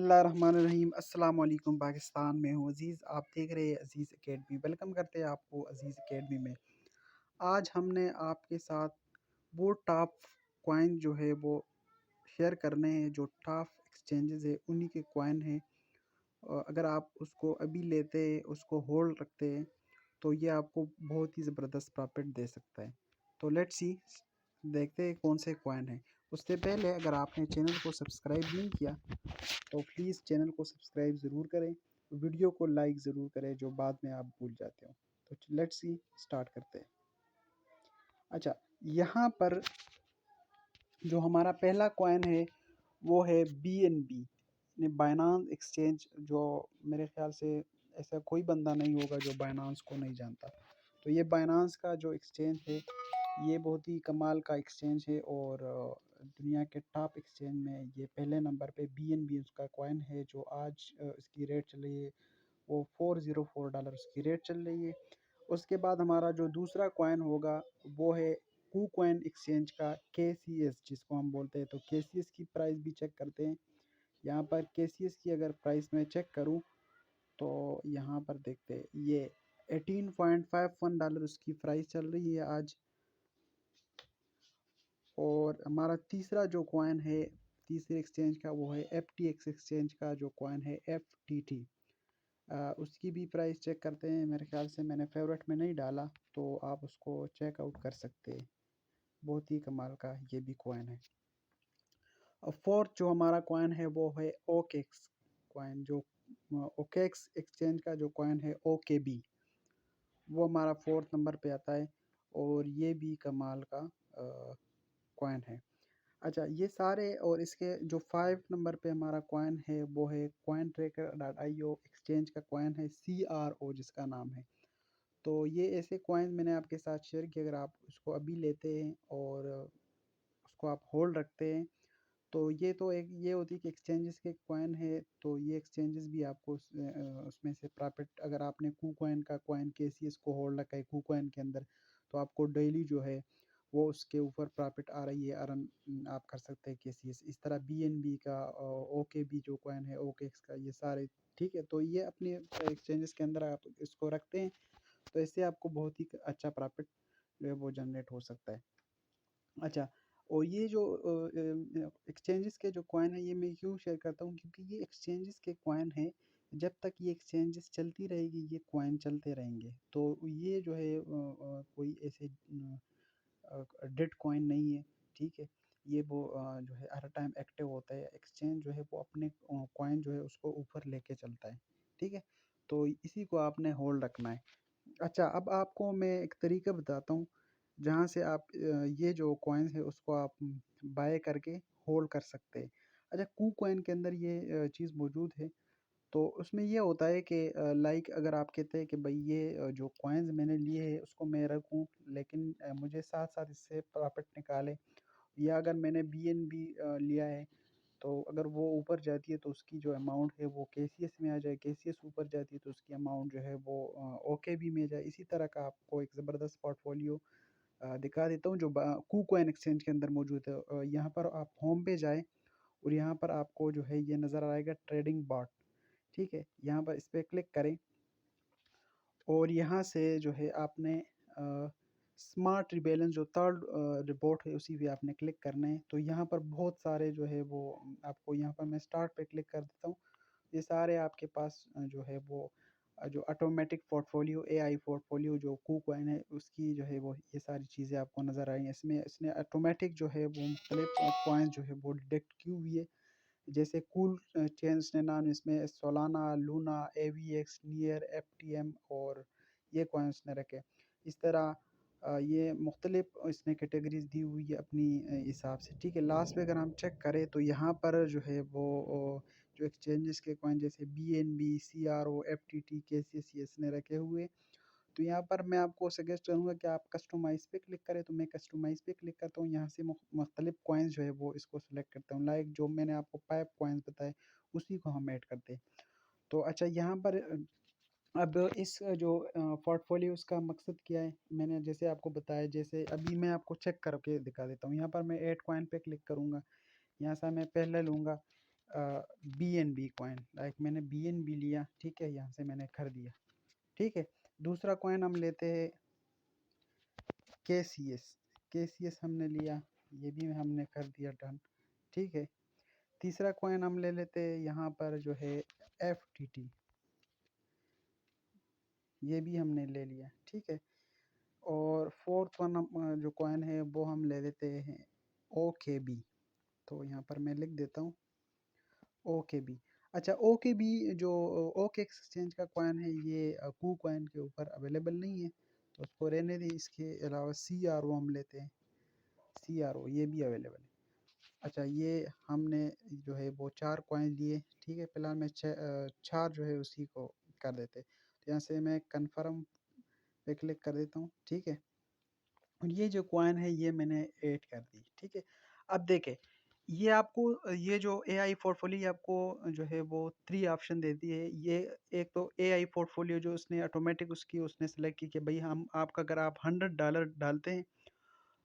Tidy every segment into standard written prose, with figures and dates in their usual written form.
बिस्मिल्लाहिर्रहमानिर्रहीम अस्सलाम वालेकुम। पाकिस्तान में हूँ अज़ीज़, आप देख रहे हैं अज़ीज़ अकेडमी। वेलकम करते हैं आपको अज़ीज़ अकेडमी में। आज हमने आपके साथ वो टॉप कॉइन जो है वो शेयर करने हैं, जो टॉप एक्सचेंजेस है उन्हीं के कॉइन हैं। अगर आप उसको अभी लेते हैं, उसको होल्ड रखते हैं, तो ये आपको बहुत ही ज़बरदस्त प्रॉफिट दे सकता है। तो लेट्स सी, देखते हैं कौन से कॉइन हैं। उससे पहले अगर आपने चैनल को सब्सक्राइब नहीं किया तो प्लीज़ चैनल को सब्सक्राइब ज़रूर करें, वीडियो को लाइक ज़रूर करें जो बाद में आप भूल जाते हो। तो लेट्स सी, स्टार्ट करते हैं। अच्छा, यहाँ पर जो हमारा पहला कॉइन है वो है BNB, बाइनांस एक्सचेंज। जो मेरे ख्याल से ऐसा कोई बंदा नहीं होगा जो बाइनांस को नहीं जानता। तो ये बाइनांस का जो एक्सचेंज है ये बहुत ही कमाल का एक्सचेंज है और दुनिया के टॉप एक्सचेंज में ये पहले नंबर पे BNB उसका कॉइन है। जो आज इसकी रेट चल रही है वो $404 उसकी रेट चल रही है। उसके बाद हमारा जो दूसरा कॉइन होगा वो है KuCoin एक्सचेंज का KCS, जिसको हम बोलते हैं। तो KCS की प्राइस भी चेक करते हैं। यहाँ पर KCS की अगर प्राइस मैं चेक करूँ तो यहाँ पर देखते हैं ये $18.51 उसकी प्राइस चल रही है आज। और हमारा तीसरा जो कॉइन है तीसरे एक्सचेंज का वो है FTX एक्सचेंज का जो कॉइन है FTT। उसकी भी प्राइस चेक करते हैं। मेरे ख्याल से मैंने फेवरेट में नहीं डाला, तो आप उसको चेकआउट कर सकते हैं। बहुत ही कमाल का ये भी कॉइन है। और फोर्थ जो हमारा कॉइन है वो है OKX कॉइन। जो OKX एक्सचेंज का जो कॉइन है OKB, वो हमारा फोर्थ नंबर पे आता है और ये भी कमाल का कॉइन है। अच्छा, ये सारे और इसके जो 5 नंबर पे हमारा कॉइन है वो है CoinTracker.io एक्सचेंज का कॉइन है CRO जिसका नाम है। तो ये ऐसे कॉइन मैंने आपके साथ शेयर किए। अगर आप उसको अभी लेते हैं और उसको आप होल्ड रखते हैं तो ये तो एक ये होती है कि एक्सचेंजेस के कॉइन है। तो ये एक्सचेंजेस भी आपको उसमें से प्रॉफिट, अगर आपने KuCoin का कॉइन KCS को होल्ड रखा है KuCoin के अंदर, तो आपको डेली जो है वो उसके ऊपर प्रॉफिट आ रही है, अर्न आप कर सकते हैं KCS। इस तरह BNB का OKB जो कॉइन है OKX का, ये सारे ठीक है। तो ये अपने एक्सचेंजेस के अंदर आप इसको रखते हैं तो इससे आपको बहुत ही अच्छा प्रॉफिट जो है वो जनरेट हो सकता है। अच्छा, और ये जो एक्सचेंजेस के जो कॉइन है ये मैं क्यों शेयर करता हूँ, क्योंकि ये एक्सचेंजेस के कॉइन है, जब तक ये एक्सचेंजेस चलती रहेगी ये कॉइन चलते रहेंगे। तो ये जो है कोई ऐसे डेड कॉइन नहीं है, ठीक है। ये वो जो है हर टाइम एक्टिव होता है। एक्सचेंज जो है वो अपने कॉइन जो है उसको ऊपर लेके चलता है, ठीक है। तो इसी को आपने होल्ड रखना है। अच्छा, अब आपको मैं एक तरीका बताता हूँ जहाँ से आप ये जो कॉइन्स है उसको आप बाय करके होल्ड कर सकते हैं। अच्छा, KuCoin के अंदर ये चीज़ मौजूद है। तो उसमें ये होता है कि लाइक अगर आप कहते हैं कि भाई ये जो कॉइन्स मैंने लिए हैं उसको मैं रखूँ, लेकिन मुझे साथ साथ इससे प्रॉफिट निकाले, या अगर मैंने BNB लिया है तो अगर वो ऊपर जाती है तो उसकी जो अमाउंट है वो KCS में आ जाए, KCS ऊपर जाती है तो उसकी अमाउंट जो है वो OKB में जाए। इसी तरह का आपको एक ज़बरदस्त पोर्टफोलियो दिखा देता हूँ जो KuCoin एक्सचेंज के अंदर मौजूद है। यहाँ पर आप होम पे जाएँ और यहाँ पर आपको जो है ये नज़र आएगा ट्रेडिंग बॉट, ठीक है। यहाँ पर इस पे क्लिक करें और यहाँ से जो है आपने स्मार्ट रिबेलेंस जो थर्ड रिपोर्ट है उसी पे आपने क्लिक करना है। तो यहाँ पर बहुत सारे जो है वो आपको, यहाँ पर मैं स्टार्ट पे क्लिक कर देता हूँ। ये सारे आपके पास जो है वो जो ऑटोमेटिक पोर्टफोलियो AI पोर्टफोलियो जो KuCoin है उसकी जो है वो ये सारी चीज़ें आपको नज़र आई हैं। इसमें इसने ऑटोमेटिक जो है वो मुख्तलिफ कॉइन्स जो है वो डिटेक्ट की हुई है। जैसे कूल चेंज ने नाम इसमें Solana, Luna, AVX, near, FTM और ये कॉइन्स ने रखे। इस तरह ये मुख्तलिफ इसने कैटेगरीज दी हुई है अपनी हिसाब से, ठीक है। लास्ट में अगर हम चेक करें तो यहाँ पर जो है वो जो एक्सचेंजेस के कॉइन जैसे BNB, CRO, FTT, KCS ये इसने रखे हुए। तो यहाँ पर मैं आपको सजेस्ट करूँगा कि आप कस्टमाइज़ पे क्लिक करें। तो मैं कस्टमाइज़ पे क्लिक करता हूँ। यहाँ से मुख्तलिफ कॉइन्स जो है वो इसको सेलेक्ट करता हूँ। लाइक जो मैंने आपको 5 कॉइन्स बताए उसी को हम ऐड करते हैं। तो अच्छा, यहाँ पर अब इस जो पोर्टफोलियो उसका मकसद क्या है, मैंने जैसे आपको बताया। जैसे अभी मैं आपको चेक करके दिखा देता हूँ। यहाँ पर मैं ऐड कॉइन पे क्लिक करूँगा। यहाँ से मैं पहले लूँगा B N B coin, like मैंने बी एन बी लिया, ठीक है, यहाँ से मैंने खरीद दिया, ठीक है। दूसरा कॉइन हम लेते हैं के सी एस, के सी एस हमने लिया, ये भी हमने कर दिया डन, ठीक है। तीसरा कॉइन हम ले लेते हैं यहाँ पर जो है एफ टी टी, ये भी हमने ले लिया, ठीक है। और फोर्थ वन जो कॉइन है वो हम ले लेते हैं ओ के बी, तो यहाँ पर मैं लिख देता हूँ ओ के बी। अच्छा, ओ के बी जो ओ के एक्सचेंज का कॉइन है, ये कू कॉइन के ऊपर अवेलेबल नहीं है, तो उसको रहने दें। इसके अलावा सी आर ओ हम लेते हैं, सी आर ओ ये भी अवेलेबल है। अच्छा, ये हमने जो है वो 4 कॉइन लिए, ठीक है। फिलहाल मैं 4 जो है उसी को कर देते, तो यहाँ से मैं कन्फर्म पे क्लिक कर देता हूँ, ठीक है। और ये जो कॉइन है ये मैंने ऐड कर दी, ठीक है। अब देखें, ये आपको ये जो AI पोर्टफोलियो आपको जो है वो 3 ऑप्शन देती है। ये एक तो AI पोर्टफोलियो जो उसने ऑटोमेटिक उसने सेलेक्ट की कि भाई हम आपका अगर आप $100 डालते हैं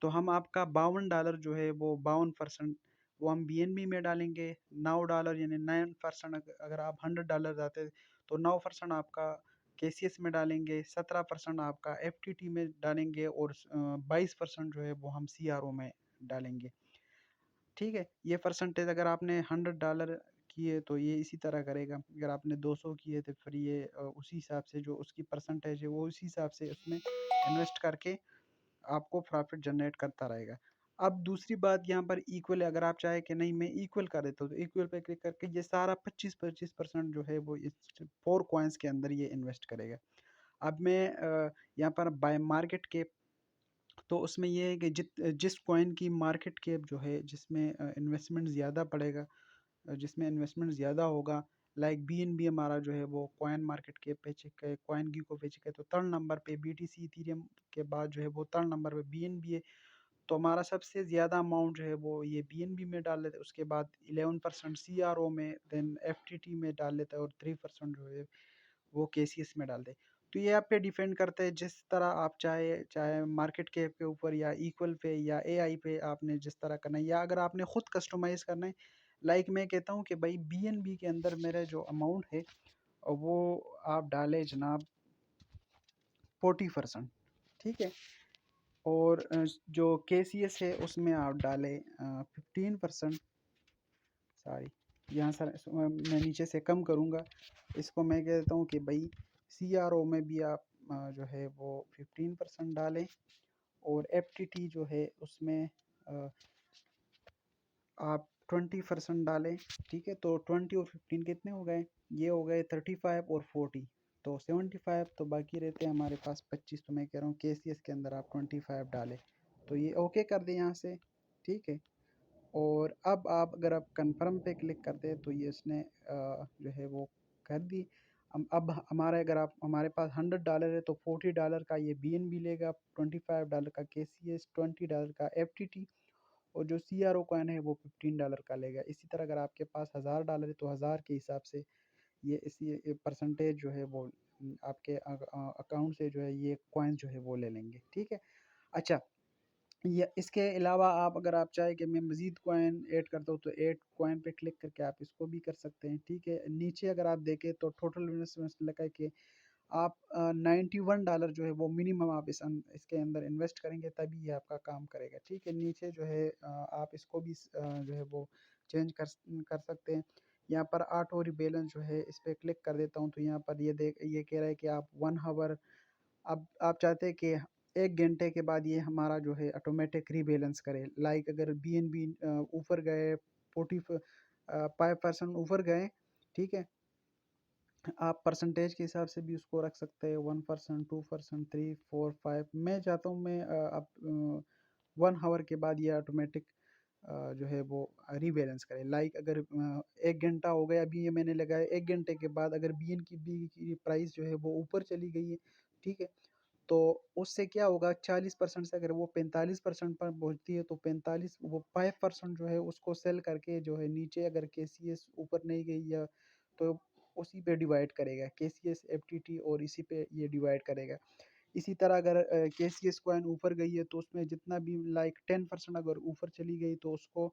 तो हम आपका $52 जो है वो 52% वो हम BNB में डालेंगे। $9 यानी 9% अगर आप $100 डालते हैं तो 9% आपका KCS में डालेंगे, 17% आपका FTT में डालेंगे और 22% जो है वो हम CRO में डालेंगे, ठीक है। ये परसेंटेज अगर आपने $100 किए तो ये इसी तरह करेगा, अगर आपने 200 किए तो फिर ये उसी हिसाब से जो उसकी परसेंटेज है वो उसी हिसाब से उसमें इन्वेस्ट करके आपको प्रॉफिट जनरेट करता रहेगा। अब दूसरी बात यहाँ पर इक्वल है, अगर आप चाहे कि नहीं मैं इक्वल कर देता हूँ तो इक्वल पे क्लिक करके ये सारा 25% जो है वो इस 4 कॉइन्स के अंदर ये इन्वेस्ट करेगा। अब मैं यहाँ पर बाय मार्केट कैप, तो उसमें ये है कि जिस कॉइन की मार्केट कैप जो है जिसमें इन्वेस्टमेंट ज़्यादा पड़ेगा, जिसमें इन्वेस्टमेंट ज़्यादा होगा, लाइक BNB हमारा जो है वो कॉइन मार्केट कैप पे चेक है, कॉइन गीको पे चेक है, तो 3rd नंबर पे BTC इथेरियम के बाद जो है वो 3rd नंबर पे BNB है। तो हमारा सबसे ज़्यादा अमाउंट जो है वो ये BNB में डाल लेते हैं, उसके बाद 11% CRO में, देन FTT में डाल लेता है और 3% जो है वो KCS में डाल दे। तो ये आप पे डिपेंड करता है, जिस तरह आप चाहे चाहे मार्केट कैप के ऊपर या इक्वल पे या AI पे आपने जिस तरह करना है, या अगर आपने खुद कस्टमाइज़ करना है, लाइक मैं कहता हूँ कि भाई BNB के अंदर मेरा जो अमाउंट है वो आप डालें जनाब 40%, ठीक है। और जो KCS है उसमें आप डालें 15%, सॉरी यहाँ सर मैं नीचे से कम करूँगा, इसको मैं कह देता हूँ कि भाई CRO में भी आप जो है वो 15% डालें, और FTT जो है उसमें आप 20% डालें, ठीक है। तो 20 और 15 कितने हो गए, ये हो गए 35 और 40, तो 75, तो बाकी रहते हैं हमारे पास 25। तो मैं कह रहा हूँ KCS के अंदर आप 25 डालें, तो ये ओके कर दें यहाँ से, ठीक है। और अब आप अगर आप कन्फर्म पे क्लिक करते हैं तो ये उसने जो है वो कर दी। अब हमारा अगर आप हमारे पास $100 है तो $40 का ये BNB लेगा, $25 का KCS, $20 का FTT, और जो CRO कॉइन है वो $15 का लेगा। इसी तरह अगर आपके पास $1000 है तो 1000 के हिसाब से ये इसी परसेंटेज जो है वो आपके अकाउंट से जो है ये कॉइन जो है वो ले लेंगे, ठीक है। अच्छा, या इसके अलावा आप अगर आप चाहें कि मैं मज़ीद कॉइन ऐड करता हूँ तो ऐड कॉइन पे क्लिक करके आप इसको भी कर सकते हैं, ठीक है। नीचे अगर आप देखें तो टोटल इन्वेस्टमेंट लिखा है कि आप $91 जो है वो मिनिमम आप इसके अंदर इन्वेस्ट करेंगे तभी ये आपका काम करेगा, ठीक है। नीचे जो है आप इसको भी जो है वो चेंज कर सकते हैं। यहाँ पर ऑटो रिबैलेंस जो है इस पर क्लिक कर देता हूँ तो यहाँ पर ये कह रहा है कि आप 1 आवर, अब आप चाहते हैं कि 1 घंटे के बाद ये हमारा जो है ऑटोमेटिक रीबैलेंस करे, लाइक अगर BNB ऊपर गए 45% ऊपर गए, ठीक है। आप परसेंटेज के हिसाब से भी उसको रख सकते हैं, 1%, 2%, 3, 4, 5। मैं चाहता हूँ मैं अब 1 आवर के बाद ये ऑटोमेटिक जो है वो रीबैलेंस करे, लाइक अगर 1 घंटा हो गया, अभी ये मैंने लगाया, 1 घंटे के बाद अगर BNB की प्राइस जो है वो ऊपर चली गई है, ठीक है, तो उससे क्या होगा, 40% से अगर वो 45% पर पहुंचती है तो 45 वो 5% जो है उसको सेल करके जो है नीचे अगर KCS ऊपर नहीं गई या तो उसी पे डिवाइड करेगा, KCS FTT और इसी पे ये डिवाइड करेगा। इसी तरह अगर KCS कॉइन ऊपर गई है तो उसमें जितना भी लाइक 10% अगर ऊपर चली गई तो उसको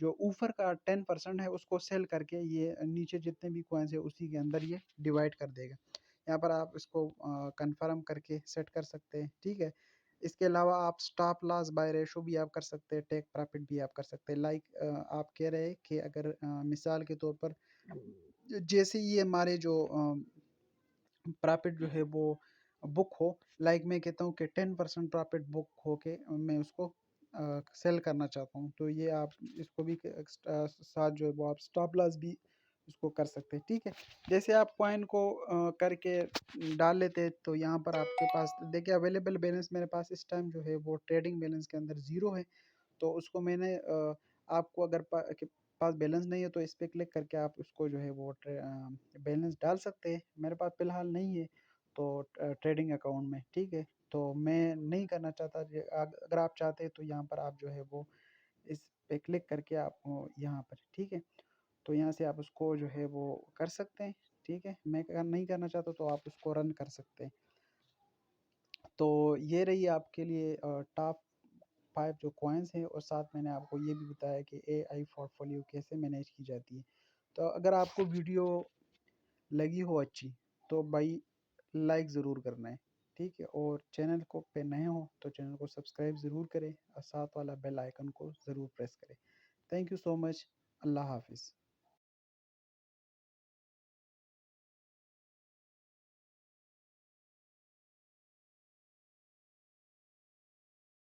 जो ऊपर का 10% है उसको सेल करके ये नीचे जितने भी कॉइन्स है उसी के अंदर ये डिवाइड कर देगा। यहाँ पर आप इसको कंफर्म करके सेट कर सकते हैं, ठीक है। इसके अलावा आप स्टॉप लॉस बाय रेशो भी आप कर सकते हैं, टेक प्रॉफिट भी आप कर सकते हैं। लाइक आप कह रहे हैं कि अगर मिसाल के तौर पर जैसे ये हमारे जो प्रॉफिट जो है वो बुक हो, लाइक मैं कहता हूँ कि 10% प्रॉफिट बुक हो के मैं उसको सेल करना चाहता हूँ, तो ये आप इसको भी साथ जो है वो आप स्टॉप लॉस भी उसको कर सकते हैं, ठीक है। जैसे आप कॉइन को करके डाल लेते हैं तो यहाँ पर आपके पास देखिए अवेलेबल बैलेंस मेरे पास इस टाइम जो है वो ट्रेडिंग बैलेंस के अंदर ज़ीरो है। तो उसको मैंने आपको अगर के पास बैलेंस नहीं है तो इस पे क्लिक करके आप उसको जो है वो बैलेंस डाल सकते हैं। मेरे पास फ़िलहाल नहीं है तो ट्रेडिंग अकाउंट में, ठीक है। तो मैं नहीं करना चाहता, अगर आप चाहते हैं तो यहाँ पर आप जो है वो इस पे क्लिक करके आप यहाँ पर, ठीक है। तो यहाँ से आप उसको जो है वो कर सकते हैं, ठीक है। मैं अगर नहीं करना चाहता तो आप उसको रन कर सकते हैं। तो ये रही आपके लिए टॉप 5 जो कॉइन्स हैं, और साथ मैंने आपको ये भी बताया कि एआई पोर्टफोलियो कैसे मैनेज की जाती है। तो अगर आपको वीडियो लगी हो अच्छी तो भाई लाइक ज़रूर करना है, ठीक है। और चैनल को पे नए हो तो चैनल को सब्सक्राइब ज़रूर करें और साथ वाला बेल आइकन को ज़रूर प्रेस करें। Thank you so much. अल्लाह हाफिज़।